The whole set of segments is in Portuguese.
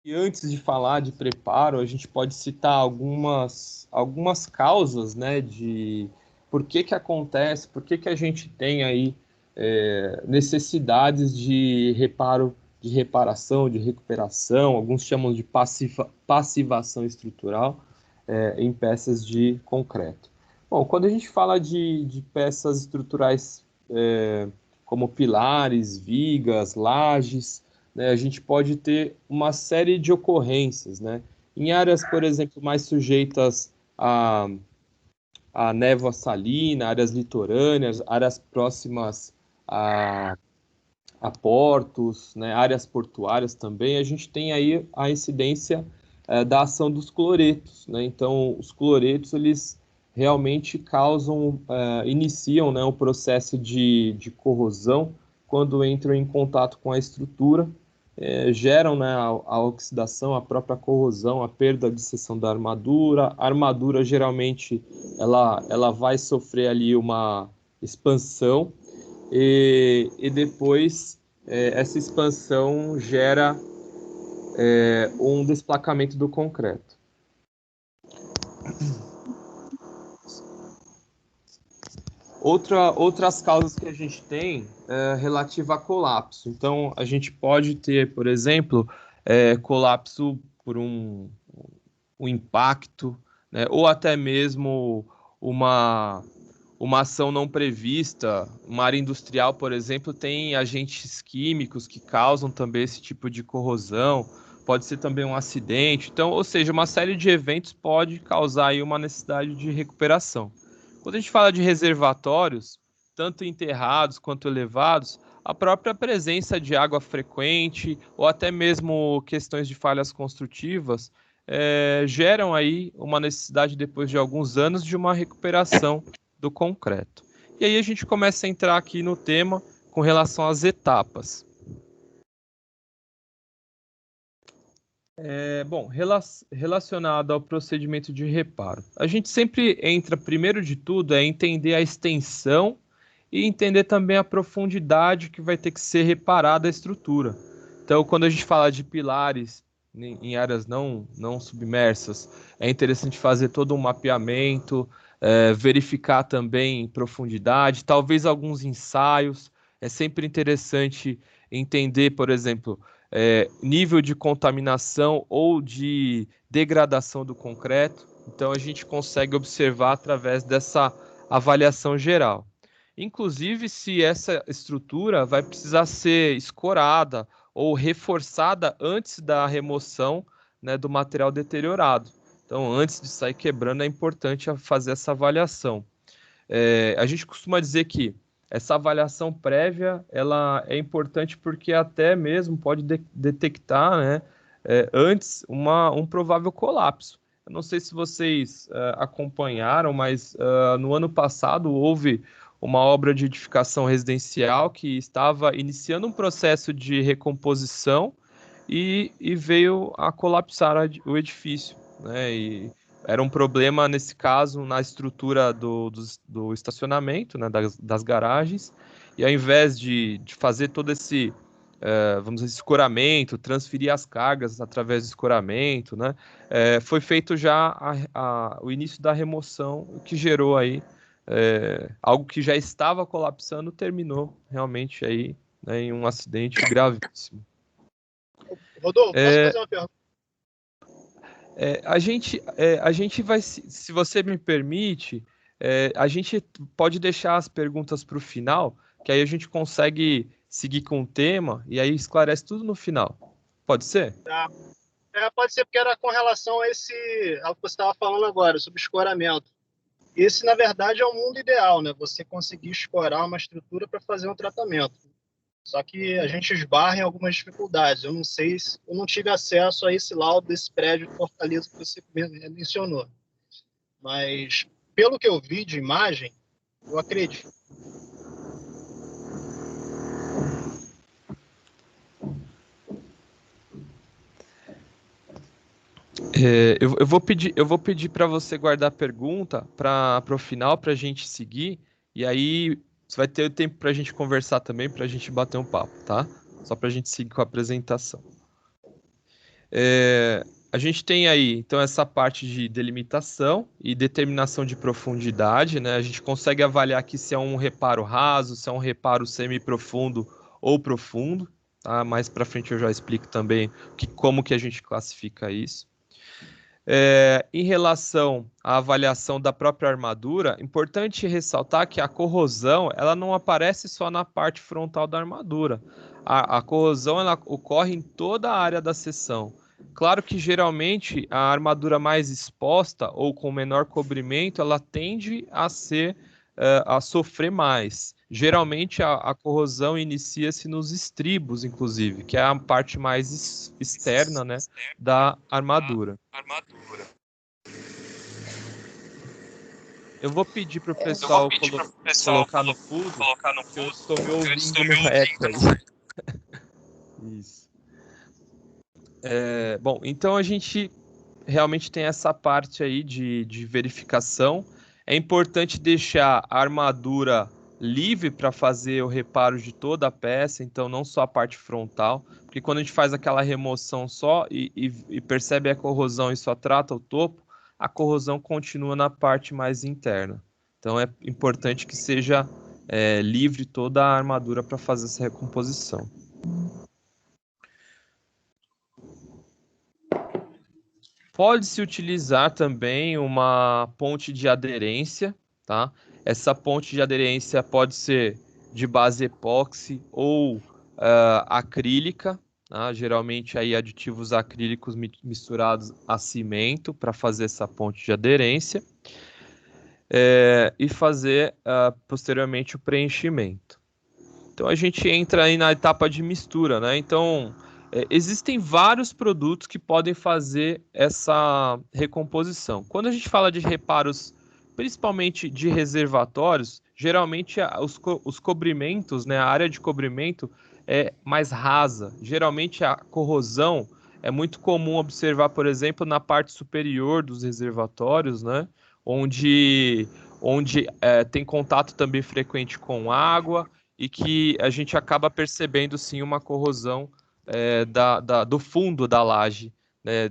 E antes de falar de preparo, a gente pode citar algumas causas, né, de por que que acontece, por que que a gente tem aí necessidades de reparo, de reparação, de recuperação, alguns chamam de passivação estrutural, em peças de concreto. Bom, quando a gente fala de peças estruturais, como pilares, vigas, lajes, né, a gente pode ter uma série de ocorrências, né? Em áreas, por exemplo, mais sujeitas a névoa salina, áreas litorâneas, áreas próximas a, a portos, né, áreas portuárias também, a gente tem aí a incidência da ação dos cloretos, né? Então, os cloretos, eles realmente iniciam, né, o processo de corrosão quando entram em contato com a estrutura, geram, né, a oxidação, a própria corrosão, a perda de seção da armadura. A armadura, geralmente, ela vai sofrer ali uma expansão e depois essa expansão gera um desplacamento do concreto. Outras causas que a gente tem é relativa a colapso. Então, a gente pode ter, por exemplo, colapso por um impacto, né, ou até mesmo uma, uma ação não prevista. Uma área industrial, por exemplo, tem agentes químicos que causam também esse tipo de corrosão. Pode ser também um acidente. Então, ou seja, uma série de eventos pode causar aí uma necessidade de recuperação. Quando a gente fala de reservatórios, tanto enterrados quanto elevados, a própria presença de água frequente ou até mesmo questões de falhas construtivas geram aí uma necessidade, depois de alguns anos, de uma recuperação do concreto. E aí a gente começa a entrar aqui no tema com relação às etapas. Bom, relacionado ao procedimento de reparo, a gente sempre entra, primeiro de tudo, entender a extensão e entender também a profundidade que vai ter que ser reparada a estrutura. Então, quando a gente fala de pilares em áreas não submersas, é interessante fazer todo um mapeamento, verificar também profundidade, talvez alguns ensaios. É sempre interessante entender, por exemplo, nível de contaminação ou de degradação do concreto. Então, a gente consegue observar através dessa avaliação geral. Inclusive, se essa estrutura vai precisar ser escorada ou reforçada antes da remoção, né, do material deteriorado. Então, antes de sair quebrando, é importante fazer essa avaliação. A gente costuma dizer que essa avaliação prévia ela é importante porque até mesmo pode detectar, né, antes um provável colapso. Eu não sei se vocês acompanharam, mas no ano passado houve uma obra de edificação residencial que estava iniciando um processo de recomposição e veio a colapsar o edifício, né? E era um problema, nesse caso, na estrutura do estacionamento, né, das garagens, e ao invés de fazer todo esse, vamos dizer, escoramento, transferir as cargas através do escoramento, né, foi feito já o início da remoção, o que gerou aí algo que já estava colapsando, terminou realmente aí, né, em um acidente gravíssimo. Rodolfo, posso fazer uma pergunta? A gente vai, se você me permite, a gente pode deixar as perguntas para o final, que aí a gente consegue seguir com o tema e aí esclarece tudo no final. Pode ser? Tá. Pode ser porque era com relação ao que você estava falando agora, sobre escoramento. Esse, na verdade, é o mundo ideal, né? Você conseguir escorar uma estrutura para fazer um tratamento. Só que a gente esbarra em algumas dificuldades. Eu não sei, eu não tive acesso a esse laudo desse prédio de Fortaleza que você mencionou. Mas, pelo que eu vi de imagem, eu acredito. Eu vou pedir para você guardar a pergunta para o final, para a gente seguir, e aí você vai ter tempo para a gente conversar também, para a gente bater um papo, tá? Só para a gente seguir com a apresentação. A gente tem aí, então, essa parte de delimitação e determinação de profundidade, né? A gente consegue avaliar aqui se é um reparo raso, se é um reparo semi-profundo ou profundo, tá? Mais para frente eu já explico também como que a gente classifica isso. Em relação à avaliação da própria armadura, importante ressaltar que a corrosão ela não aparece só na parte frontal da armadura. A corrosão ela ocorre em toda a área da seção. Claro que geralmente a armadura mais exposta ou com menor cobrimento, ela tende a sofrer mais. Geralmente a corrosão inicia-se nos estribos, inclusive, que é a parte mais externa, né, da armadura. Eu vou pedir para o pessoal colocar no fundo, porque eu estou me ouvindo no eco aí. Isso. Bom, então a gente realmente tem essa parte aí de verificação. É importante deixar a armadura livre para fazer o reparo de toda a peça, então não só a parte frontal, porque quando a gente faz aquela remoção só e percebe a corrosão e só trata o topo, a corrosão continua na parte mais interna. Então é importante que seja livre toda a armadura para fazer essa recomposição. Pode-se utilizar também uma ponte de aderência, tá? Essa ponte de aderência pode ser de base epóxi ou acrílica, tá? Geralmente aí aditivos acrílicos misturados a cimento para fazer essa ponte de aderência e fazer posteriormente o preenchimento. Então a gente entra aí na etapa de mistura, né? Então existem vários produtos que podem fazer essa recomposição. Quando a gente fala de reparos, principalmente de reservatórios, geralmente os cobrimentos, né, a área de cobrimento é mais rasa. Geralmente a corrosão é muito comum observar, por exemplo, na parte superior dos reservatórios, né, onde tem contato também frequente com água e que a gente acaba percebendo sim uma corrosão do fundo da laje, né,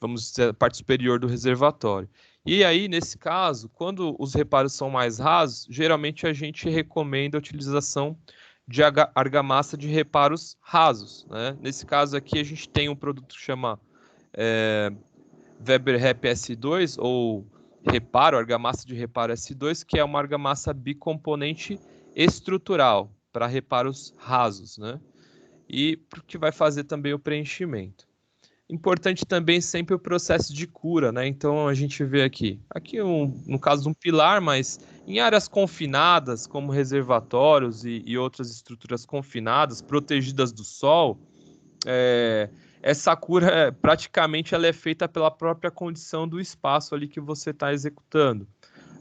vamos dizer, a parte superior do reservatório. E aí, nesse caso, quando os reparos são mais rasos, geralmente a gente recomenda a utilização de argamassa de reparos rasos, né? Nesse caso aqui, a gente tem um produto que chama Weber Rep S2, ou argamassa de reparo S2, que é uma argamassa bicomponente estrutural para reparos rasos, né? E que vai fazer também o preenchimento. Importante também sempre o processo de cura, né? Então a gente vê aqui no caso de um pilar, mas em áreas confinadas, como reservatórios e outras estruturas confinadas, protegidas do sol, essa cura praticamente ela é feita pela própria condição do espaço ali que você está executando.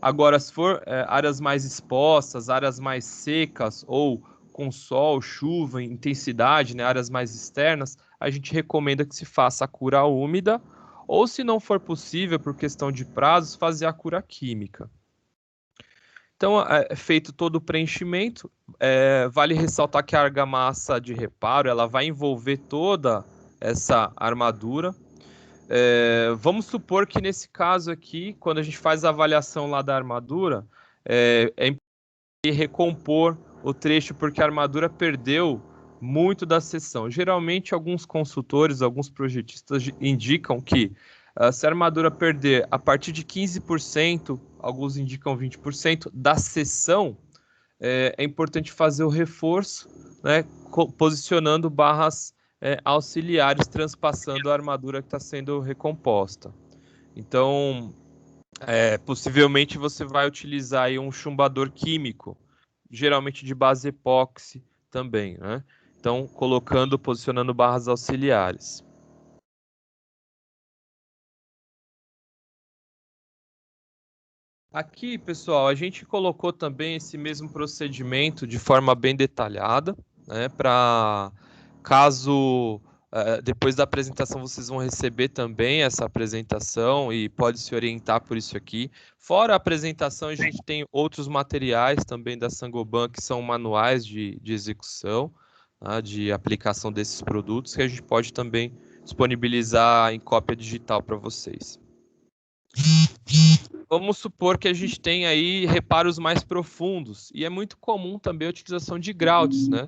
Agora, se for áreas mais expostas, áreas mais secas ou com sol, chuva, intensidade, né, áreas mais externas, a gente recomenda que se faça a cura úmida ou, se não for possível, por questão de prazos, fazer a cura química. Então, feito todo o preenchimento, vale ressaltar que a argamassa de reparo ela vai envolver toda essa armadura. Vamos supor que nesse caso aqui, quando a gente faz a avaliação lá da armadura, é importante recompor o trecho porque a armadura perdeu muito da seção. Geralmente, alguns consultores, alguns projetistas indicam que se a armadura perder a partir de 15%, alguns indicam 20% da seção, é importante fazer o reforço, né, posicionando barras auxiliares, transpassando a armadura que está sendo recomposta. Então, possivelmente você vai utilizar aí um chumbador químico, geralmente de base epóxi também, né? Então, posicionando barras auxiliares. Aqui, pessoal, a gente colocou também esse mesmo procedimento de forma bem detalhada, né? Para caso depois da apresentação vocês vão receber também essa apresentação e pode se orientar por isso aqui. Fora a apresentação, a gente tem outros materiais também da Sangoban, que são manuais de execução, tá? De aplicação desses produtos, que a gente pode também disponibilizar em cópia digital para vocês. Vamos supor que a gente tem aí reparos mais profundos, e é muito comum também a utilização de grouts, né?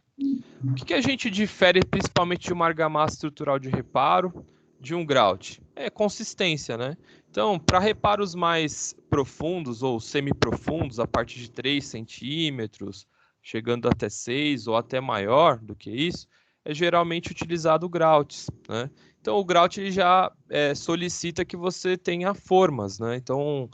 O que a gente difere principalmente de uma argamassa estrutural de reparo de um grout? É consistência, né? Então, para reparos mais profundos ou semi-profundos, a partir de 3 centímetros, chegando até 6 ou até maior do que isso, é geralmente utilizado grouts, né? Então, o grout ele já solicita que você tenha formas, né? Então,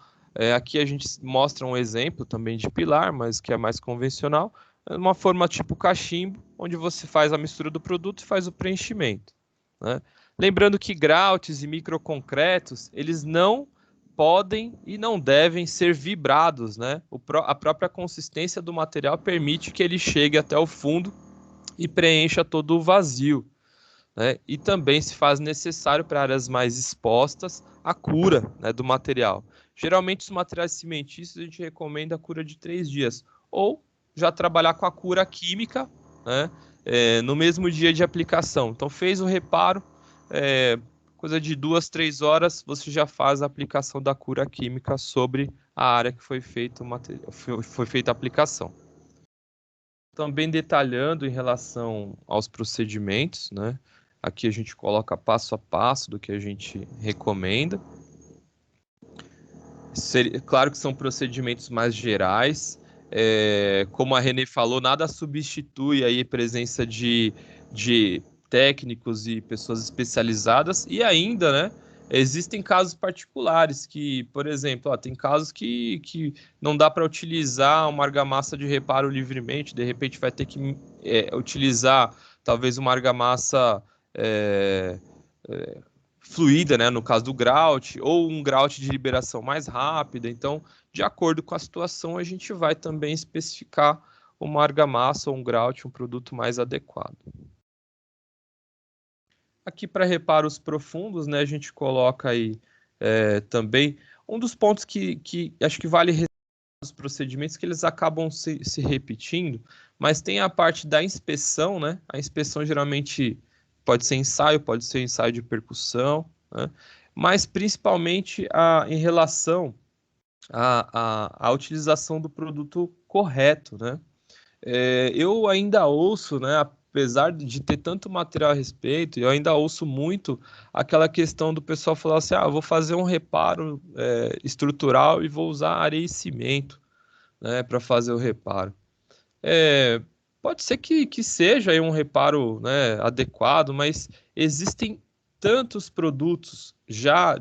aqui a gente mostra um exemplo também de pilar, mas que é mais convencional, uma forma tipo cachimbo, onde você faz a mistura do produto e faz o preenchimento, né? Lembrando que grouts e microconcretos, eles não podem e não devem ser vibrados, né? A própria consistência do material permite que ele chegue até o fundo e preencha todo o vazio, né? E também se faz necessário para áreas mais expostas a cura, né, do material. Geralmente os materiais cimentícios a gente recomenda a cura de 3 dias, ou já trabalhar com a cura química, né, no mesmo dia de aplicação. Então fez o reparo, coisa de 2, 3 horas, você já faz a aplicação da cura química sobre a área que foi feita a aplicação. Também detalhando em relação aos procedimentos, né? Aqui a gente coloca passo a passo do que a gente recomenda. Claro que são procedimentos mais gerais. Como a Renê falou, nada substitui aí a presença de técnicos e pessoas especializadas. E ainda, né? Existem casos particulares que, por exemplo, tem casos que não dá para utilizar uma argamassa de reparo livremente, de repente vai ter que utilizar talvez uma argamassa fluida, né, no caso do grout, ou um grout de liberação mais rápida. Então, de acordo com a situação, a gente vai também especificar uma argamassa ou um grout, um produto mais adequado. Aqui para reparos profundos, né, a gente coloca aí também um dos pontos que acho que vale os procedimentos que eles acabam se repetindo, mas tem a parte da inspeção, né? A inspeção geralmente pode ser ensaio de percussão, né? Mas principalmente em relação à utilização do produto correto, né? Eu ainda ouço, né, apesar de ter tanto material a respeito, eu ainda ouço muito aquela questão do pessoal falar assim, vou fazer um reparo estrutural e vou usar areia e cimento, né, para fazer o reparo. Pode ser que seja aí um reparo, né, adequado, mas existem tantos produtos já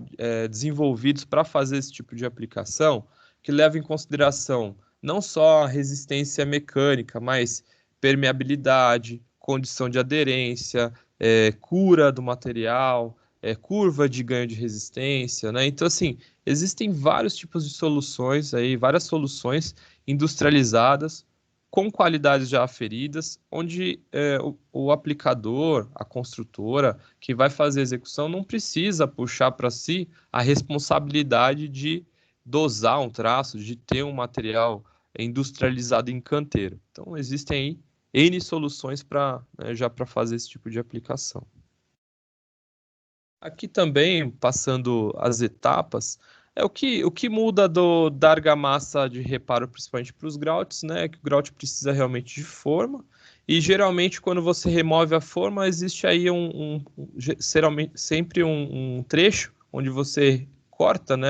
desenvolvidos para fazer esse tipo de aplicação que levam em consideração não só a resistência mecânica, mas permeabilidade, condição de aderência, cura do material, curva de ganho de resistência, né? Então, assim, existem vários tipos de soluções aí, várias soluções industrializadas com qualidades já aferidas, onde o aplicador, a construtora que vai fazer a execução não precisa puxar para si a responsabilidade de dosar um traço, de ter um material industrializado em canteiro. Então, existem aí N soluções já para fazer esse tipo de aplicação. Aqui também, passando as etapas, o que muda da argamassa de reparo, principalmente para os grouts, né? É que o grout precisa realmente de forma, e geralmente quando você remove a forma, existe aí sempre um trecho onde você corta, né,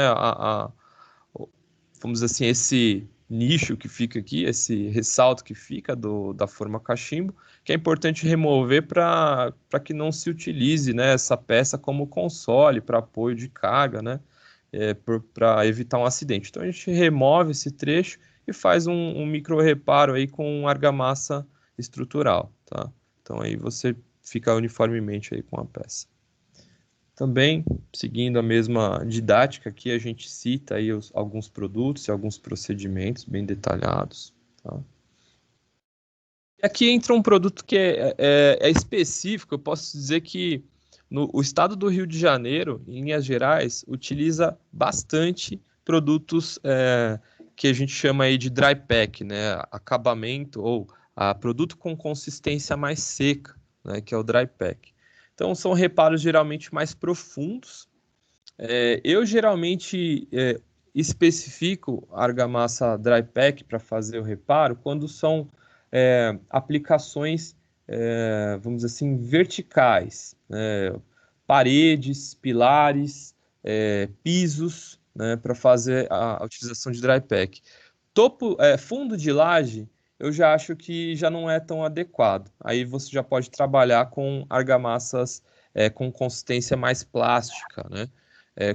vamos dizer assim, esse nicho que fica aqui, esse ressalto que fica da forma cachimbo, que é importante remover para que não se utilize, né, essa peça como console para apoio de carga, né, para evitar um acidente. Então a gente remove esse trecho e faz um micro reparo aí com argamassa estrutural, tá? Então aí você fica uniformemente aí com a peça. Também, seguindo a mesma didática aqui, a gente cita aí alguns produtos e alguns procedimentos bem detalhados, tá? E aqui entra um produto que é específico, eu posso dizer que o estado do Rio de Janeiro, em Minas Gerais, utiliza bastante produtos que a gente chama aí de dry pack, né? Acabamento ou produto com consistência mais seca, né? Que é o dry pack. Então, são reparos geralmente mais profundos. Eu geralmente especifico a argamassa dry pack para fazer o reparo quando são aplicações, vamos dizer assim, verticais, paredes, pilares, pisos, né, para fazer a utilização de dry pack. Fundo de laje, eu já acho que já não é tão adequado. Aí você já pode trabalhar com argamassas com consistência mais plástica, né?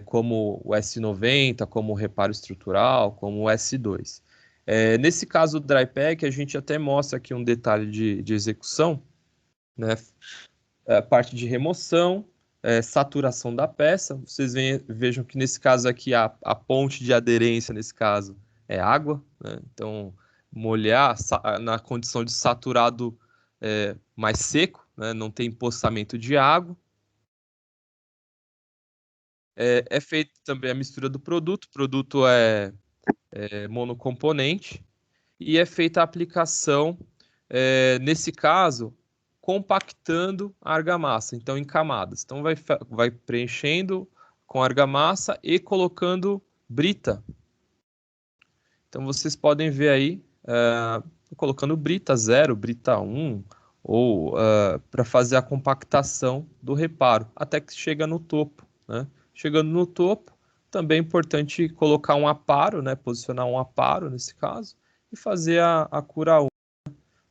Como o S90, como o reparo estrutural, como o S2. Nesse caso do dry pack, a gente até mostra aqui um detalhe de execução, né? Parte de remoção, saturação da peça. Vocês vejam que nesse caso aqui a ponte de aderência, nesse caso, é água, né? Então, molhar na condição de saturado mais seco, né? Não tem empoçamento de água. É feita também a mistura do produto, o produto é monocomponente, e é feita a aplicação, nesse caso, compactando a argamassa, então em camadas. Então vai preenchendo com argamassa e colocando brita. Então vocês podem ver aí, colocando brita 0, brita 1, ou para fazer a compactação do reparo, até que chega no topo, né? Chegando no topo, também é importante colocar um aparo, né? Posicionar um aparo nesse caso, e fazer a cura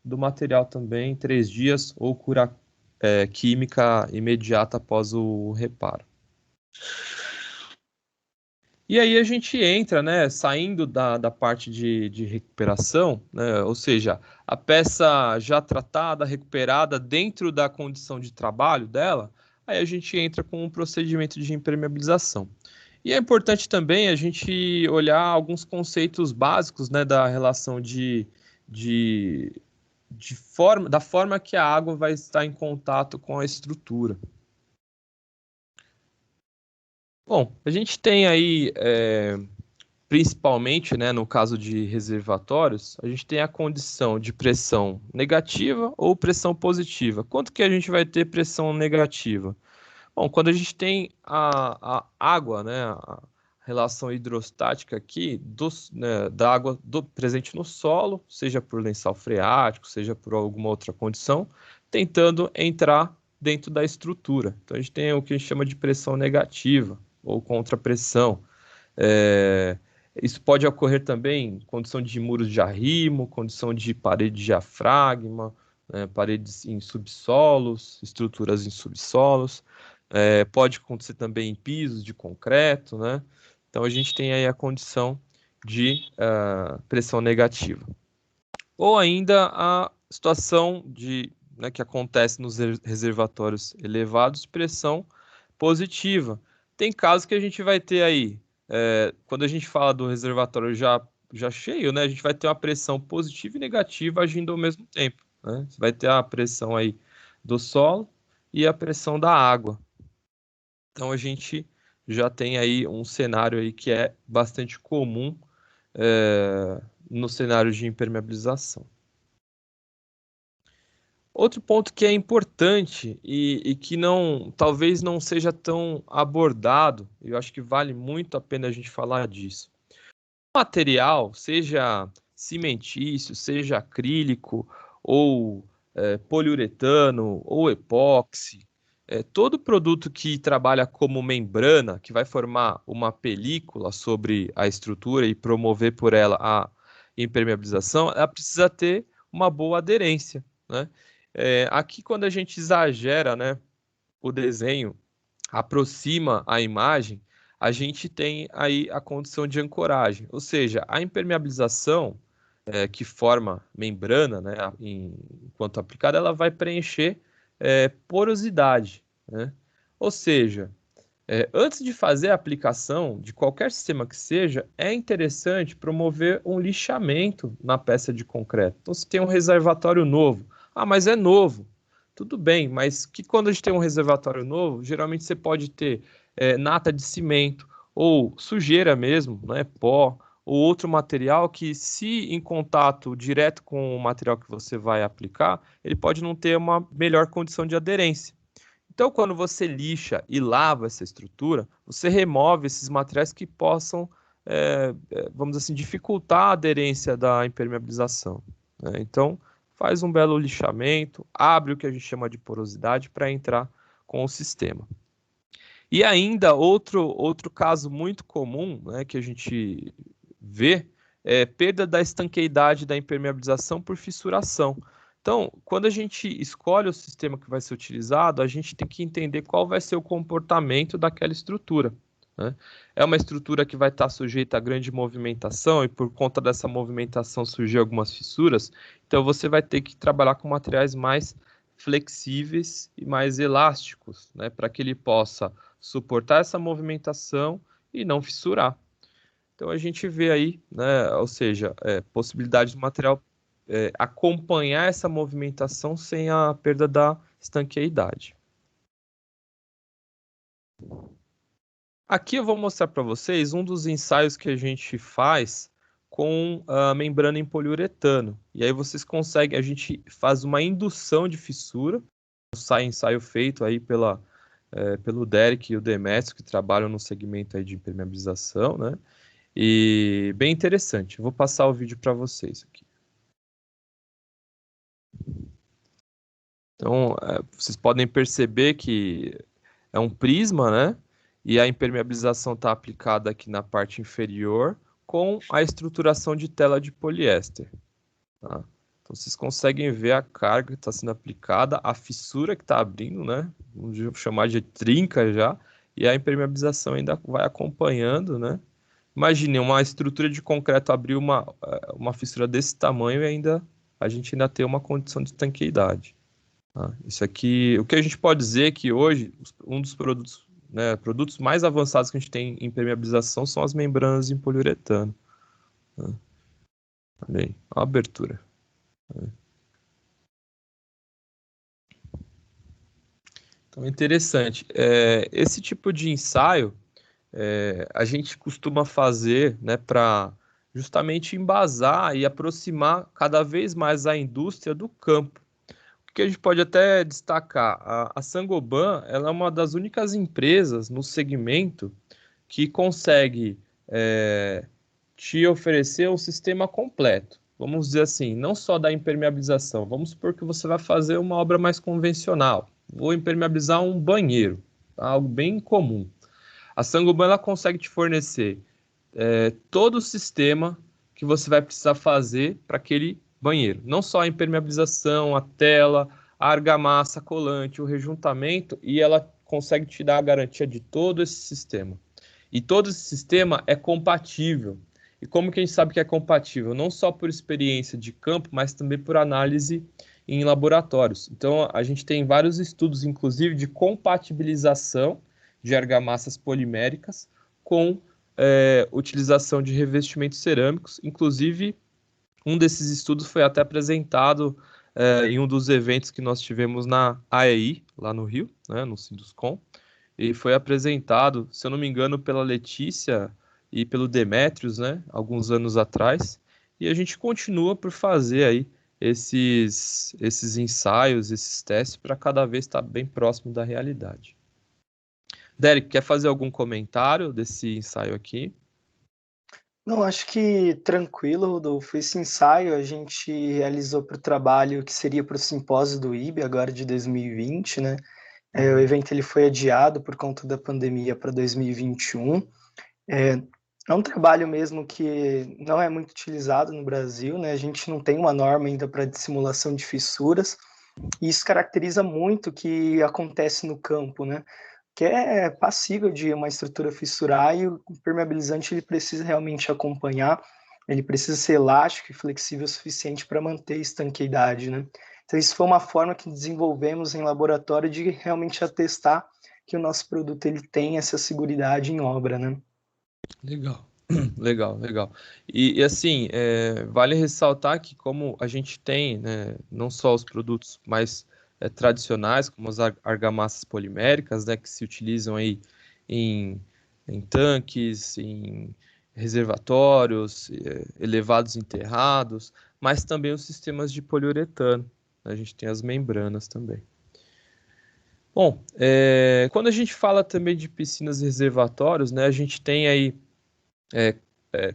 do material também em 3 dias, ou cura química imediata após o reparo. E aí a gente entra, né, saindo da parte de recuperação, né, ou seja, a peça já tratada, recuperada dentro da condição de trabalho dela, aí a gente entra com um procedimento de impermeabilização. E é importante também a gente olhar alguns conceitos básicos, né, da relação da forma que a água vai estar em contato com a estrutura. Bom, a gente tem aí, principalmente, né, no caso de reservatórios, a gente tem a condição de pressão negativa ou pressão positiva. Quanto que a gente vai ter pressão negativa? Bom, quando a gente tem a água, né, a relação hidrostática aqui né, da água presente no solo, seja por lençol freático, seja por alguma outra condição, tentando entrar dentro da estrutura. Então a gente tem o que a gente chama de pressão negativa ou contrapressão. Isso pode ocorrer também em condição de muros de arrimo, condição de parede de diafragma, paredes em subsolos, estruturas em subsolos. Pode acontecer também em pisos de concreto, né? Então a gente tem aí a condição de pressão negativa. Ou ainda a situação né, que acontece nos reservatórios elevados de pressão positiva. Tem casos que a gente vai ter aí, quando a gente fala do reservatório já cheio, né, a gente vai ter uma pressão positiva e negativa agindo ao mesmo tempo, né? Você vai ter a pressão aí do solo e a pressão da água. Então a gente já tem aí um cenário aí que é bastante comum no cenário de impermeabilização. Outro ponto que é importante e que talvez não seja tão abordado, eu acho que vale muito a pena a gente falar disso. O material, seja cimentício, seja acrílico, ou poliuretano, ou epóxi, todo produto que trabalha como membrana, que vai formar uma película sobre a estrutura e promover por ela a impermeabilização, ela precisa ter uma boa aderência, né? Aqui, quando a gente exagera, né, o desenho, aproxima a imagem, a gente tem aí a condição de ancoragem, ou seja, a impermeabilização que forma membrana, né, enquanto aplicada, ela vai preencher porosidade, né? Ou seja, antes de fazer a aplicação de qualquer sistema que seja, é interessante promover um lixamento na peça de concreto. Então, se tem um reservatório novo, mas é novo, tudo bem, mas que quando a gente tem um reservatório novo, geralmente você pode ter nata de cimento ou sujeira mesmo, né, pó, ou outro material que, se em contato direto com o material que você vai aplicar, ele pode não ter uma melhor condição de aderência. Então, quando você lixa e lava essa estrutura, você remove esses materiais que possam, vamos dizer assim, dificultar a aderência da impermeabilização, né? Então, faz um belo lixamento, abre o que a gente chama de porosidade para entrar com o sistema. E ainda outro caso muito comum, né, que a gente vê é perda da estanqueidade da impermeabilização por fissuração. Então, quando a gente escolhe o sistema que vai ser utilizado, a gente tem que entender qual vai ser o comportamento daquela estrutura, né? É uma estrutura que vai estar sujeita a grande movimentação e por conta dessa movimentação surgir algumas fissuras, então você vai ter que trabalhar com materiais mais flexíveis e mais elásticos, né, para que ele possa suportar essa movimentação e não fissurar. Então a gente vê aí, né, ou seja, possibilidade do material acompanhar essa movimentação sem a perda da estanqueidade. Aqui eu vou mostrar para vocês um dos ensaios que a gente faz com a membrana em poliuretano. E aí vocês conseguem, a gente faz uma indução de fissura, sai ensaio feito aí pelo Derek e o Demetrio, que trabalham no segmento aí de impermeabilização, né? E bem interessante. Vou passar o vídeo para vocês aqui. Então, vocês podem perceber que é um prisma, né? E a impermeabilização está aplicada aqui na parte inferior com a estruturação de tela de poliéster, tá? Então, vocês conseguem ver a carga que está sendo aplicada, a fissura que está abrindo, né? Vamos chamar de trinca já, e a impermeabilização ainda vai acompanhando, né? Imagine uma estrutura de concreto abrir uma fissura desse tamanho e a gente ainda tem uma condição de estanqueidade, tá? Isso aqui, o que a gente pode dizer é que hoje, um dos produtos, né, produtos mais avançados que a gente tem em impermeabilização são as membranas em poliuretano, tá? Olha aí, a abertura. Então, é interessante. Esse tipo de ensaio a gente costuma fazer, né, para justamente embasar e aproximar cada vez mais a indústria do campo. O que a gente pode até destacar, a Saint-Gobain, ela é uma das únicas empresas no segmento que consegue te oferecer um sistema completo. Vamos dizer assim, não só da impermeabilização. Vamos supor que você vai fazer uma obra mais convencional. Vou impermeabilizar um banheiro, tá? Algo bem comum. A Saint-Gobain ela consegue te fornecer todo o sistema que você vai precisar fazer para aquele banheiro. Não só a impermeabilização, a tela, a argamassa, colante, o rejuntamento, e ela consegue te dar a garantia de todo esse sistema. E todo esse sistema é compatível. E como que a gente sabe que é compatível? Não só por experiência de campo, mas também por análise em laboratórios. Então, a gente tem vários estudos, inclusive, de compatibilização de argamassas poliméricas com utilização de revestimentos cerâmicos. Inclusive, um desses estudos foi até apresentado em um dos eventos que nós tivemos na AEI, lá no Rio, né, no Sinduscom, e foi apresentado, se eu não me engano, pela Letícia e pelo Demetrios, né, alguns anos atrás, e a gente continua por fazer aí esses ensaios, esses testes, para cada vez estar bem próximo da realidade. Derek, quer fazer algum comentário desse ensaio aqui? Não, acho que tranquilo, Rodolfo. Esse ensaio a gente realizou para o trabalho que seria para o simpósio do IB, agora de 2020, né? O evento ele foi adiado por conta da pandemia para 2021. É um trabalho mesmo que não é muito utilizado no Brasil, né? A gente não tem uma norma ainda para dissimulação de fissuras, e isso caracteriza muito o que acontece no campo, né? Que é passível de uma estrutura fissurar, e o permeabilizante ele precisa realmente acompanhar, ele precisa ser elástico e flexível o suficiente para manter a estanqueidade, né? Então isso foi uma forma que desenvolvemos em laboratório de realmente atestar que o nosso produto ele tem essa seguridade em obra, né? Legal, legal, legal. E assim, vale ressaltar que como a gente tem, né, não só os produtos mais tradicionais, como as argamassas poliméricas, né, que se utilizam aí em, em tanques, em reservatórios, elevados enterrados, mas também os sistemas de poliuretano. A gente tem as membranas também. Bom, quando a gente fala também de piscinas e reservatórios, né, a gente tem aí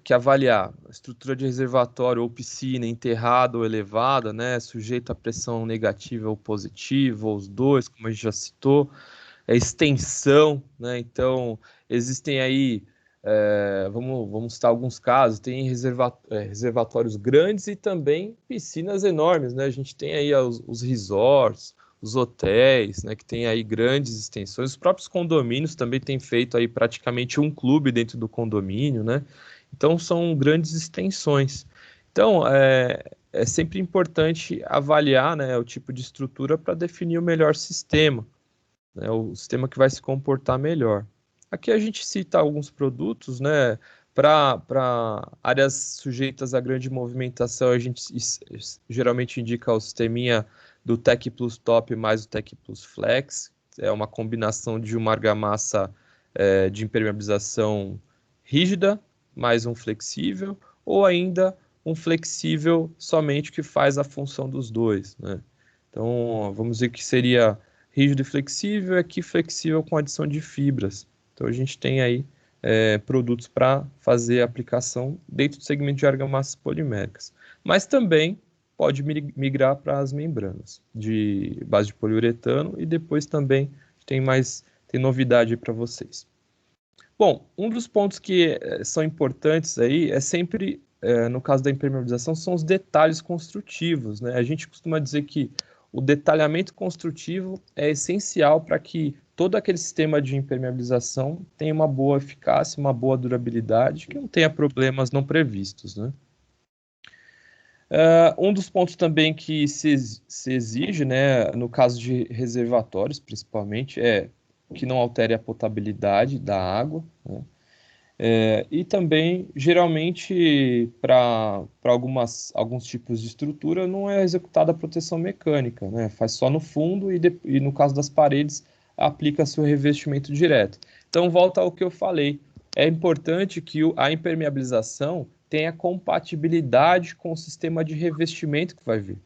que avaliar a estrutura de reservatório ou piscina enterrada ou elevada, né, sujeita a pressão negativa ou positiva, ou os dois, como a gente já citou, extensão, né, então existem aí, vamos citar alguns casos, tem reservatórios grandes e também piscinas enormes, né, a gente tem aí os resorts, os hotéis, né, que tem aí grandes extensões, os próprios condomínios também têm feito aí praticamente um clube dentro do condomínio, né, então são grandes extensões. Então é sempre importante avaliar, né, o tipo de estrutura para definir o melhor sistema, né, o sistema que vai se comportar melhor. Aqui a gente cita alguns produtos, né, para áreas sujeitas a grande movimentação, a gente geralmente indica o sisteminha do Tech Plus Top mais o Tech Plus Flex, é uma combinação de uma argamassa de impermeabilização rígida mais um flexível, ou ainda um flexível somente que faz a função dos dois, né? Então, vamos dizer que seria rígido e flexível, e aqui flexível com adição de fibras. Então, a gente tem aí produtos para fazer a aplicação dentro do segmento de argamassas poliméricas. Mas também pode migrar para as membranas de base de poliuretano, e depois também tem novidade para vocês. Bom, um dos pontos que são importantes aí é sempre, no caso da impermeabilização, são os detalhes construtivos, né? A gente costuma dizer que o detalhamento construtivo é essencial para que todo aquele sistema de impermeabilização tenha uma boa eficácia, uma boa durabilidade, que não tenha problemas não previstos, né? Um dos pontos também que se exige, né, no caso de reservatórios, principalmente, é que não altere a potabilidade da água, né? E também, geralmente, para alguns tipos de estrutura, não é executada a proteção mecânica, né? Faz só no fundo e no caso das paredes, aplica-se o revestimento direto. Então, volta ao que eu falei. É importante que a impermeabilização tenha compatibilidade com o sistema de revestimento que vai vir.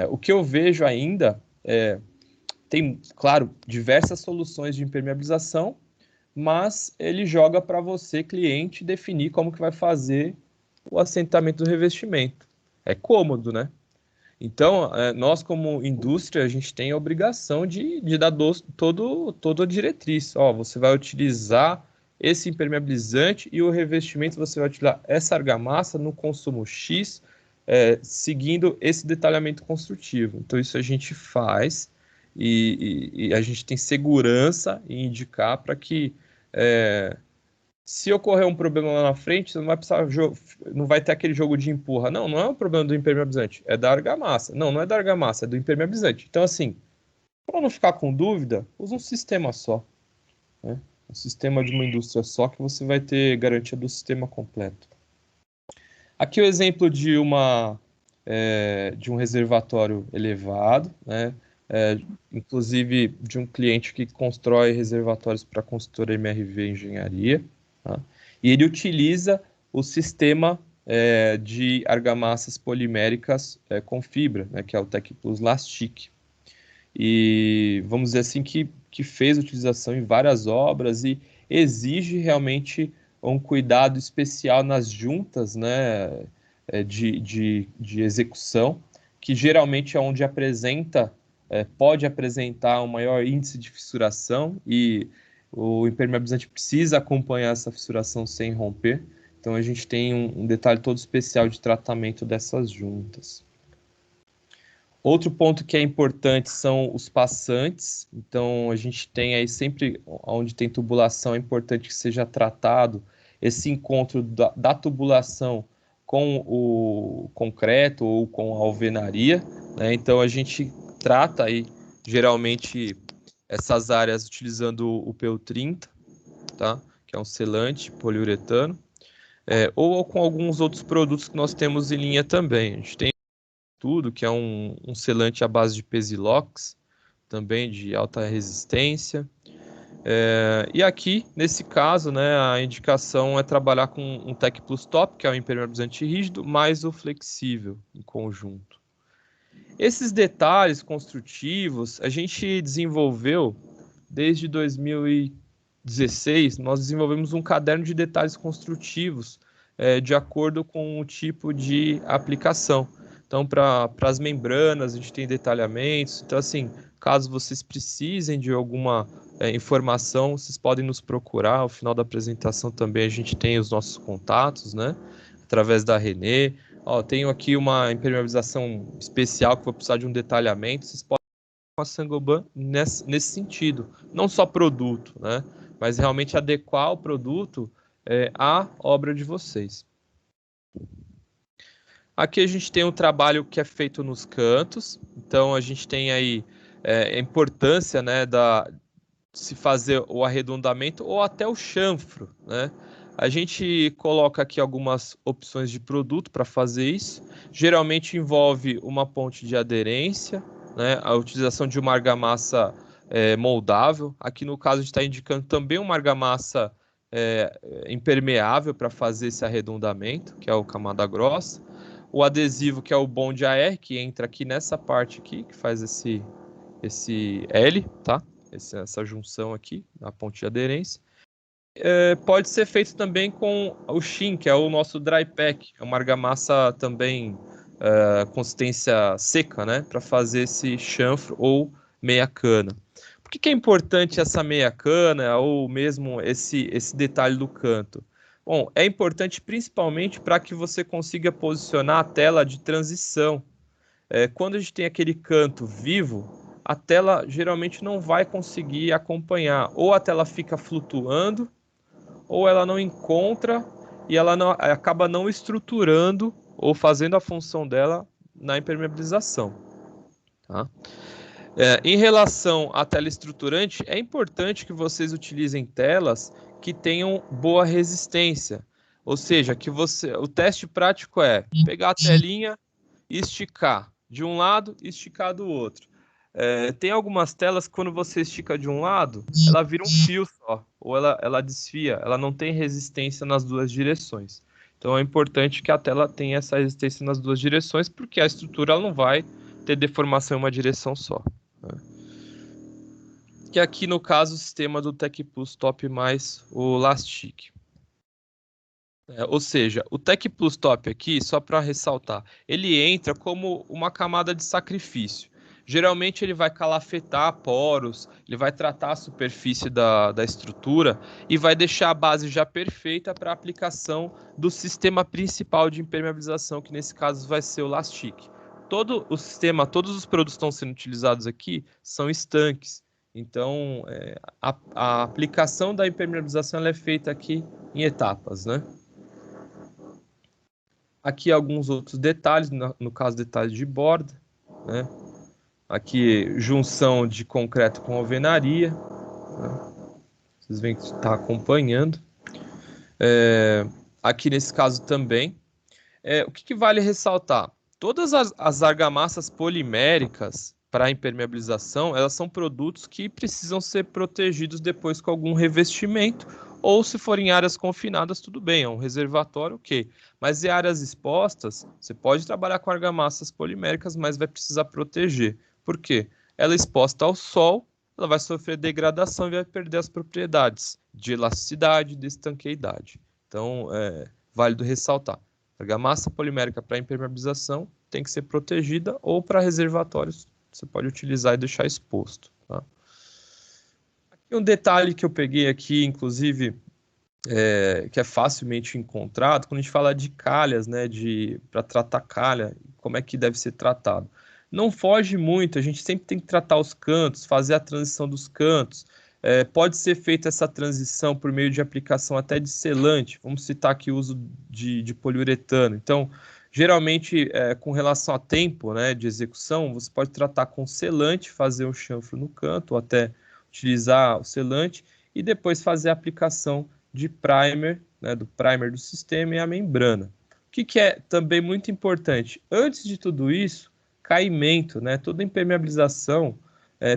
O que eu vejo ainda tem, claro, diversas soluções de impermeabilização, mas ele joga para você, cliente, definir como que vai fazer o assentamento do revestimento. É cômodo, né? Então, nós como indústria, a gente tem a obrigação de dar toda a diretriz. Ó, você vai utilizar esse impermeabilizante e o revestimento você vai utilizar essa argamassa no consumo X, seguindo esse detalhamento construtivo. Então, isso a gente faz e a gente tem segurança em indicar para que se ocorrer um problema lá na frente, você não vai precisar não vai ter aquele jogo de empurra. Não, não é um problema do impermeabilizante, é da argamassa. Não, não é da argamassa, é do impermeabilizante. Então, assim, para não ficar com dúvida, usa um sistema só, né? Um sistema de uma indústria só que você vai ter garantia do sistema completo. Aqui o exemplo de um reservatório elevado, né? Inclusive de um cliente que constrói reservatórios para a consultora MRV Engenharia, tá? E ele utiliza o sistema de argamassas poliméricas com fibra, né, que é o Tech Plus Lastic. E vamos dizer assim que fez utilização em várias obras e exige realmente um cuidado especial nas juntas, né, de execução, que geralmente é onde pode apresentar um maior índice de fissuração, e o impermeabilizante precisa acompanhar essa fissuração sem romper. Então a gente tem um detalhe todo especial de tratamento dessas juntas. Outro ponto que é importante são os passantes. Então, a gente tem aí sempre, onde tem tubulação, é importante que seja tratado esse encontro da tubulação com o concreto ou com a alvenaria, né? Então, a gente trata aí, geralmente, essas áreas utilizando o PU30, tá? Que é um selante poliuretano, ou com alguns outros produtos que nós temos em linha também. A gente tem tudo, que é um selante à base de Pesilox, também de alta resistência. E aqui, nesse caso, né, a indicação é trabalhar com um Tech Plus Top, que é o impermeabilizante rígido, mais o flexível em conjunto. Esses detalhes construtivos, a gente desenvolveu desde 2016, nós desenvolvemos um caderno de detalhes construtivos de acordo com o tipo de aplicação. Então, para as membranas, a gente tem detalhamentos. Então, assim, caso vocês precisem de alguma informação, vocês podem nos procurar. Ao final da apresentação também a gente tem os nossos contatos, né? Através da Renê. Ó, tenho aqui uma impermeabilização especial que vou precisar de um detalhamento. Vocês podem com a Saint-Gobain nesse sentido. Não só produto, né? Mas realmente adequar o produto à obra de vocês. Aqui a gente tem um trabalho que é feito nos cantos. Então a gente tem aí a importância, né, de se fazer o arredondamento ou até o chanfro, né? A gente coloca aqui algumas opções de produto para fazer isso. Geralmente envolve uma ponte de aderência, né? A utilização de uma argamassa moldável. Aqui no caso a gente está indicando também uma argamassa impermeável para fazer esse arredondamento, que é o camada grossa. O adesivo, que é o Bond AR, que entra aqui nessa parte aqui, que faz esse L, tá? Essa junção aqui, na ponte de aderência. Pode ser feito também com o Shin, que é o nosso dry pack, é uma argamassa também consistência seca, né? Para fazer esse chanfro ou meia cana. Por que é importante essa meia cana ou mesmo esse detalhe do canto? Bom, é importante principalmente para que você consiga posicionar a tela de transição. Quando a gente tem aquele canto vivo, a tela geralmente não vai conseguir acompanhar. Ou a tela fica flutuando, ou ela não encontra e ela acaba não estruturando ou fazendo a função dela na impermeabilização. Tá? Em relação à tela estruturante, é importante que vocês utilizem telas que tenham boa resistência. Ou seja, o teste prático é pegar a telinha e esticar de um lado e esticar do outro. Tem algumas telas que quando você estica de um lado, ela vira um fio só, ou ela desfia, ela não tem resistência nas duas direções. Então é importante que a tela tenha essa resistência nas duas direções, porque a estrutura ela não vai ter deformação em uma direção só. Que aqui no caso o sistema do Tech Plus Top mais o Lastic. Ou seja, o Tech Plus Top aqui, só para ressaltar, ele entra como uma camada de sacrifício. Geralmente ele vai calafetar poros, ele vai tratar a superfície da estrutura e vai deixar a base já perfeita para a aplicação do sistema principal de impermeabilização, que nesse caso vai ser o Lastic. Todo o sistema, todos os produtos que estão sendo utilizados aqui são estanques. Então, a aplicação da impermeabilização ela é feita aqui em etapas, né? Aqui alguns outros detalhes, no caso detalhes de borda, né? Aqui junção de concreto com alvenaria, né? Vocês veem que está acompanhando. Aqui nesse caso também. O que vale ressaltar? Todas as argamassas poliméricas para impermeabilização, elas são produtos que precisam ser protegidos depois com algum revestimento, ou se forem áreas confinadas, tudo bem, é um reservatório, ok. Mas em áreas expostas, você pode trabalhar com argamassas poliméricas, mas vai precisar proteger. Por quê? Ela é exposta ao sol, ela vai sofrer degradação e vai perder as propriedades de elasticidade e de estanqueidade. Então, é válido ressaltar. Argamassa polimérica para impermeabilização tem que ser protegida, ou para reservatórios você pode utilizar e deixar exposto. Tá? Aqui um detalhe que eu peguei aqui, inclusive, que é facilmente encontrado, quando a gente fala de calhas, né, para tratar calha, como é que deve ser tratado. Não foge muito, a gente sempre tem que tratar os cantos, fazer a transição dos cantos. Pode ser feita essa transição por meio de aplicação até de selante. Vamos citar aqui o uso de poliuretano. Então, geralmente, com relação a tempo, né, de execução, você pode tratar com selante, fazer um chanfro no canto, ou até utilizar o selante, e depois fazer a aplicação de primer, né, do primer do sistema e a membrana. O que é também muito importante? Antes de tudo isso, caimento, né? Toda impermeabilização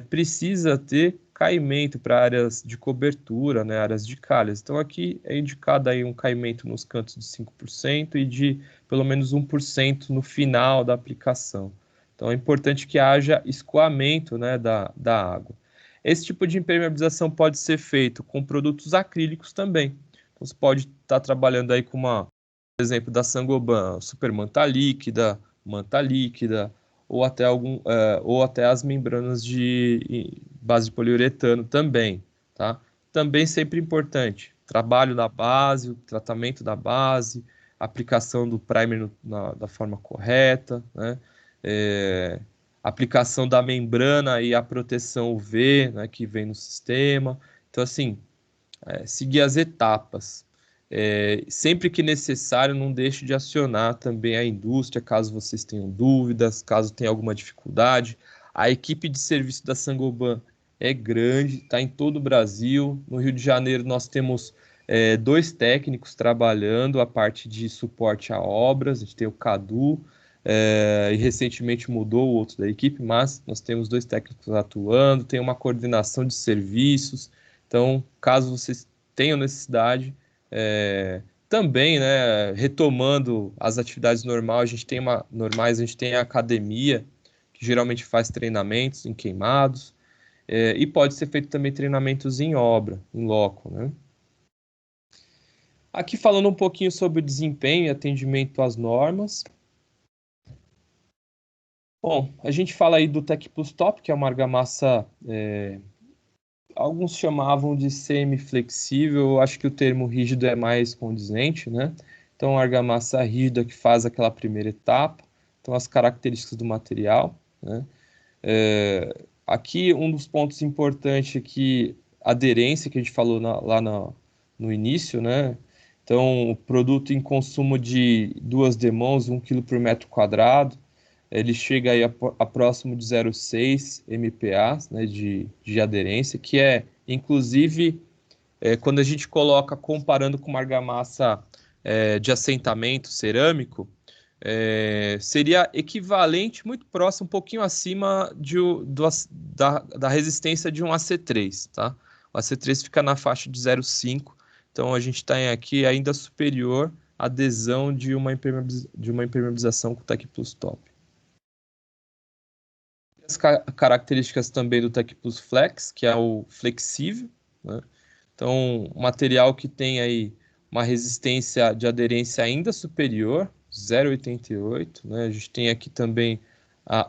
precisa ter caimento para áreas de cobertura, né, áreas de calhas. Então aqui é indicado aí um caimento nos cantos de 5% e de pelo menos 1% no final da aplicação. Então é importante que haja escoamento, né, da água. Esse tipo de impermeabilização pode ser feito com produtos acrílicos também. Então, você pode estar trabalhando aí com por exemplo, da Saint-Gobain, super manta líquida, ou até as membranas de base de poliuretano também, tá? Também sempre importante, trabalho da base, o tratamento da base, aplicação do primer da forma correta, né? Aplicação da membrana e a proteção UV, né, que vem no sistema. Então, assim, seguir as etapas. Sempre que necessário, não deixe de acionar também a indústria, caso vocês tenham dúvidas, caso tenha alguma dificuldade. A equipe de serviço da Saint-Gobain é grande, está em todo o Brasil. No Rio de Janeiro, nós temos 2 técnicos trabalhando a parte de suporte a obras. A gente tem o Cadu, e recentemente mudou o outro da equipe, mas nós temos 2 técnicos atuando, tem uma coordenação de serviços. Então, caso vocês tenham necessidade, também, né, retomando as atividades normais, a gente tem a academia, que geralmente faz treinamentos em queimados, e pode ser feito também treinamentos em obra, em loco, né? Aqui falando um pouquinho sobre o desempenho e atendimento às normas. Bom, a gente fala aí do Tec Plus Top, que é uma argamassa, alguns chamavam de semi-flexível, eu acho que o termo rígido é mais condizente, né? Então, a argamassa rígida que faz aquela primeira etapa, então as características do material, né? Aqui um dos pontos importantes é que a aderência que a gente falou no início, né? Então, o produto em consumo de 2 demãos, 1 kg por metro quadrado, ele chega aí a próximo de 0,6 MPa, né, de aderência, que inclusive, quando a gente coloca comparando com uma argamassa de assentamento cerâmico, seria equivalente, muito próximo, um pouquinho acima da resistência de um AC3, tá? O AC3 fica na faixa de 0,5, então a gente está aqui ainda superior à adesão de uma impermeabilização com Tec Plus Top. As características também do Tec Plus Flex, que é o flexível, né? Então, material que tem aí uma resistência de aderência ainda superior, 0,88, né? A gente tem aqui também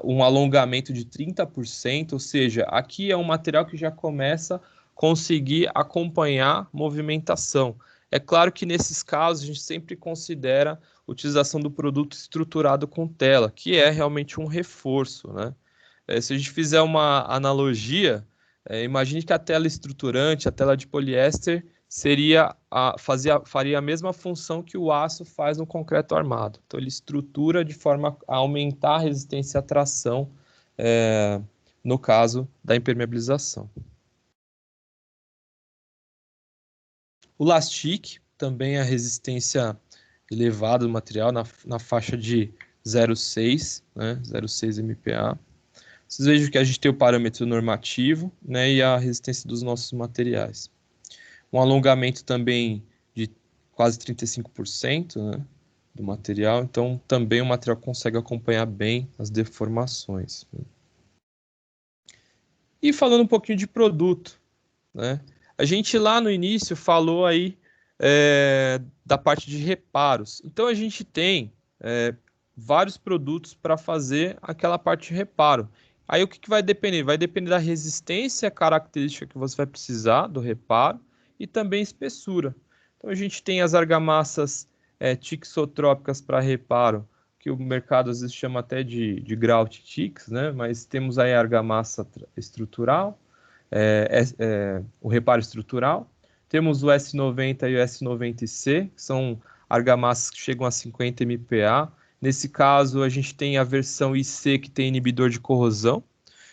um alongamento de 30%, ou seja, aqui é um material que já começa a conseguir acompanhar movimentação. É claro que nesses casos a gente sempre considera a utilização do produto estruturado com tela, que é realmente um reforço, né? Se a gente fizer uma analogia, imagine que a tela estruturante, a tela de poliéster, faria a mesma função que o aço faz no concreto armado. Então, ele estrutura de forma a aumentar a resistência à tração, no caso da impermeabilização. O Lastic, também a resistência elevada do material, na faixa de 0,6, né, 0,6 MPa. Vocês vejam que a gente tem o parâmetro normativo, né, e a resistência dos nossos materiais. Um alongamento também de quase 35%, né, do material, então também o material consegue acompanhar bem as deformações. E falando um pouquinho de produto, né, a gente lá no início falou aí da parte de reparos. Então a gente tem vários produtos para fazer aquela parte de reparo. Aí o que vai depender? Vai depender da resistência característica que você vai precisar do reparo e também espessura. Então a gente tem as argamassas tixotrópicas para reparo, que o mercado às vezes chama até de grout tix, né? Mas temos aí a argamassa estrutural, o reparo estrutural. Temos o S90 e o S90C, que são argamassas que chegam a 50 MPa. Nesse caso, a gente tem a versão IC, que tem inibidor de corrosão.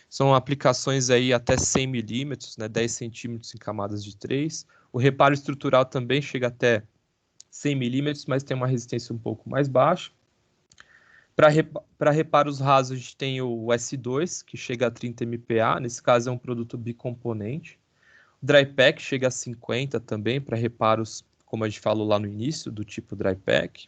São aplicações aí até 100 milímetros, né, 10 centímetros em camadas de 3. O reparo estrutural também chega até 100 milímetros, mas tem uma resistência um pouco mais baixa. Para reparos rasos, a gente tem o S2, que chega a 30 MPa. Nesse caso, é um produto bicomponente. O Dry Pack chega a 50 também, para reparos, como a gente falou lá no início, do tipo Dry Pack.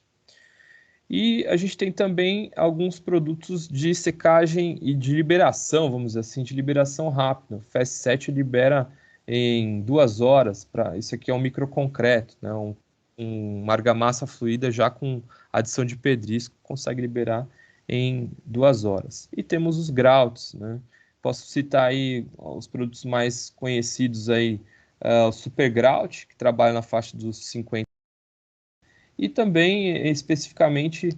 E a gente tem também alguns produtos de secagem e de liberação, vamos dizer assim, de liberação rápida. O Fast Set libera em 2 horas. Isso aqui é um microconcreto, né? Uma argamassa fluida já com adição de pedrisco, consegue liberar em 2 horas. E temos os Grauts, né? Posso citar aí os produtos mais conhecidos aí, o Super Grout, que trabalha na faixa dos 50. E também, especificamente,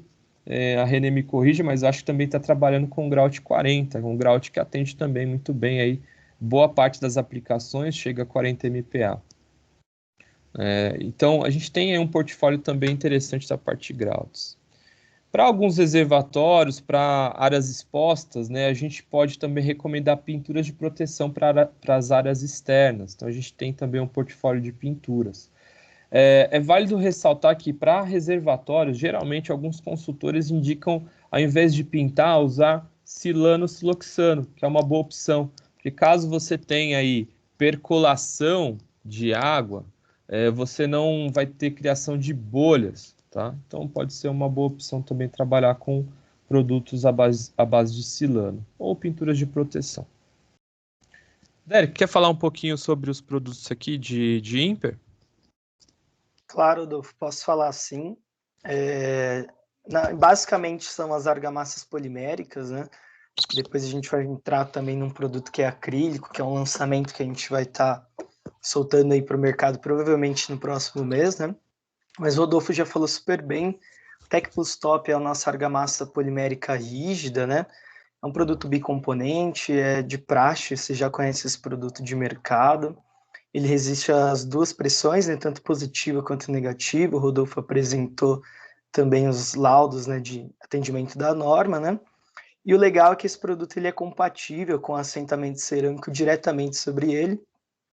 a René me corrige, mas acho que também está trabalhando com o Grout 40, um Grout que atende também muito bem aí. Boa parte das aplicações chega a 40 MPa. Então, a gente tem aí um portfólio também interessante da parte de Grouts. Para alguns reservatórios, para áreas expostas, né, a gente pode também recomendar pinturas de proteção para as áreas externas. Então, a gente tem também um portfólio de pinturas. É válido ressaltar que para reservatórios, geralmente alguns consultores indicam, ao invés de pintar, usar silano siloxano, que é uma boa opção. Porque caso você tenha aí percolação de água, você não vai ter criação de bolhas, tá? Então pode ser uma boa opção também trabalhar com produtos à base de silano ou pinturas de proteção. Derek, quer falar um pouquinho sobre os produtos aqui de Imper? Claro, Adolfo, posso falar sim. Basicamente são as argamassas poliméricas, né? Depois a gente vai entrar também num produto que é acrílico, que é um lançamento que a gente vai estar soltando aí para o mercado provavelmente no próximo mês, né? Mas o Rodolfo já falou super bem. O Tech Plus Top é a nossa argamassa polimérica rígida, né? É um produto bicomponente, é de praxe, você já conhece esse produto de mercado. Ele resiste às duas pressões, né, tanto positiva quanto negativa. O Rodolfo apresentou também os laudos, né, de atendimento da norma, né? E o legal é que esse produto ele é compatível com assentamento cerâmico diretamente sobre ele,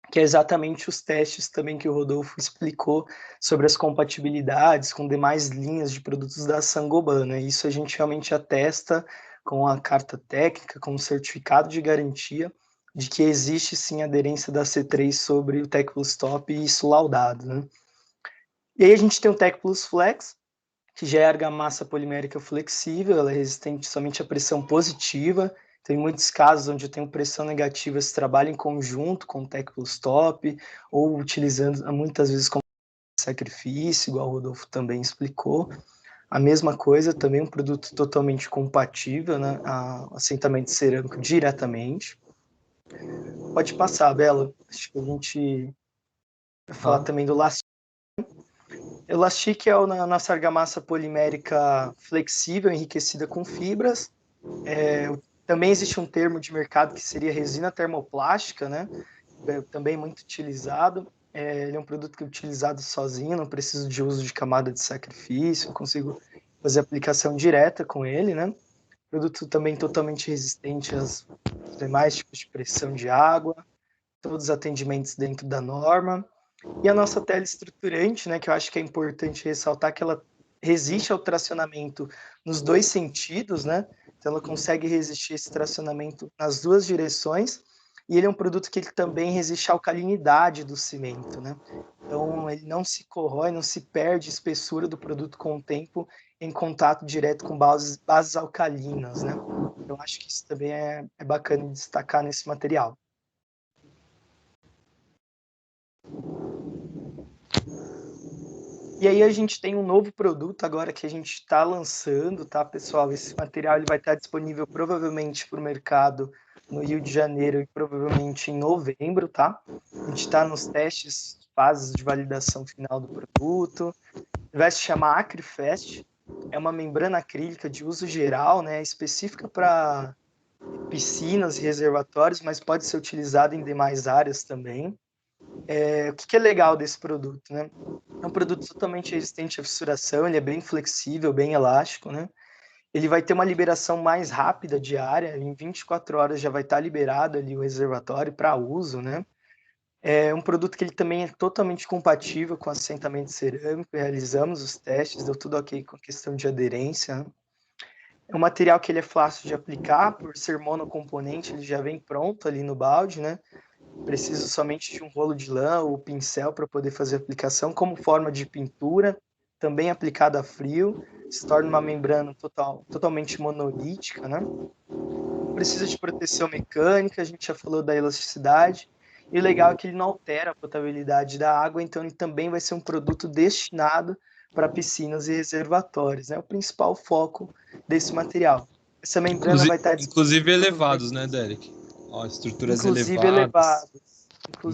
que é exatamente os testes também que o Rodolfo explicou sobre as compatibilidades com demais linhas de produtos da Saint-Gobain, né? Isso a gente realmente atesta com a carta técnica, com o certificado de garantia de que existe sim aderência da C3 sobre o Tech Plus Top e isso laudado, né? E aí a gente tem o Tech Plus Flex, que já é argamassa polimérica flexível, ela é resistente somente à pressão positiva. Tem muitos casos onde eu tenho pressão negativa, se trabalha em conjunto com o Tech Plus Top, ou utilizando muitas vezes como sacrifício, igual o Rodolfo também explicou. A mesma coisa, também um produto totalmente compatível, né, a assentamento cerâmico diretamente. Pode passar, Bela. Acho que a gente vai falar também do Elastic. O Elastic é a nossa argamassa polimérica flexível, enriquecida com fibras. Também existe um termo de mercado que seria resina termoplástica, né? Também muito utilizado. Ele é um produto que é utilizado sozinho, não preciso de uso de camada de sacrifício, eu consigo fazer aplicação direta com ele, né? Produto também totalmente resistente aos demais tipos de pressão de água, todos os atendimentos dentro da norma. E a nossa tela estruturante, né, que eu acho que é importante ressaltar que ela resiste ao tracionamento nos dois sentidos, né? Então ela consegue resistir esse tracionamento nas duas direções. E ele é um produto que ele também resiste à alcalinidade do cimento, né? Então ele não se corrói, não se perde a espessura do produto com o tempo em contato direto com bases alcalinas, né? Então acho que isso também é bacana destacar nesse material. E aí a gente tem um novo produto agora que a gente está lançando, tá, pessoal? Esse material ele vai estar disponível provavelmente para o mercado no Rio de Janeiro e provavelmente em novembro, tá? A gente está nos testes, fases de validação final do produto. Vai se chamar AcriFest. É uma membrana acrílica de uso geral, né? Específica para piscinas e reservatórios, mas pode ser utilizada em demais áreas também. O que é legal desse produto, né? É um produto totalmente resistente à fissuração, ele é bem flexível, bem elástico, né? Ele vai ter uma liberação mais rápida diária, em 24 horas já vai estar liberado ali o reservatório para uso, né? É um produto que ele também é totalmente compatível com assentamento cerâmico, realizamos os testes, deu tudo ok com a questão de aderência, né? É um material que ele é fácil de aplicar, por ser monocomponente, ele já vem pronto ali no balde, né? Preciso somente de um rolo de lã ou pincel para poder fazer a aplicação como forma de pintura. também aplicada a frio, se torna uma membrana totalmente monolítica, né? Precisa de proteção mecânica, a gente já falou da elasticidade, e o legal é que ele não altera a potabilidade da água, então ele também vai ser um produto destinado para piscinas e reservatórios, né? O principal foco desse material. Essa membrana vai estar inclusive elevados, né, Derek? Ó, estruturas inclusive elevadas.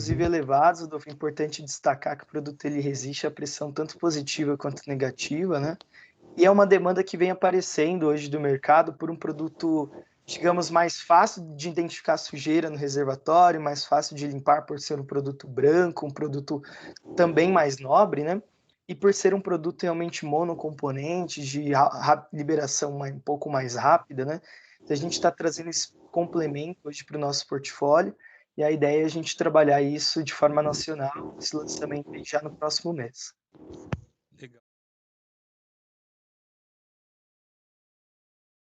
Elevados, Rodolfo. É importante destacar que o produto ele resiste à pressão tanto positiva quanto negativa, né? E é uma demanda que vem aparecendo hoje do mercado por um produto, digamos, mais fácil de identificar sujeira no reservatório, mais fácil de limpar por ser um produto branco, um produto também mais nobre, né? E por ser um produto realmente monocomponente, de liberação um pouco mais rápida, né? Então a gente está trazendo esse complemento hoje para o nosso portfólio, e a ideia é a gente trabalhar isso de forma nacional, esse lançamento já no próximo mês.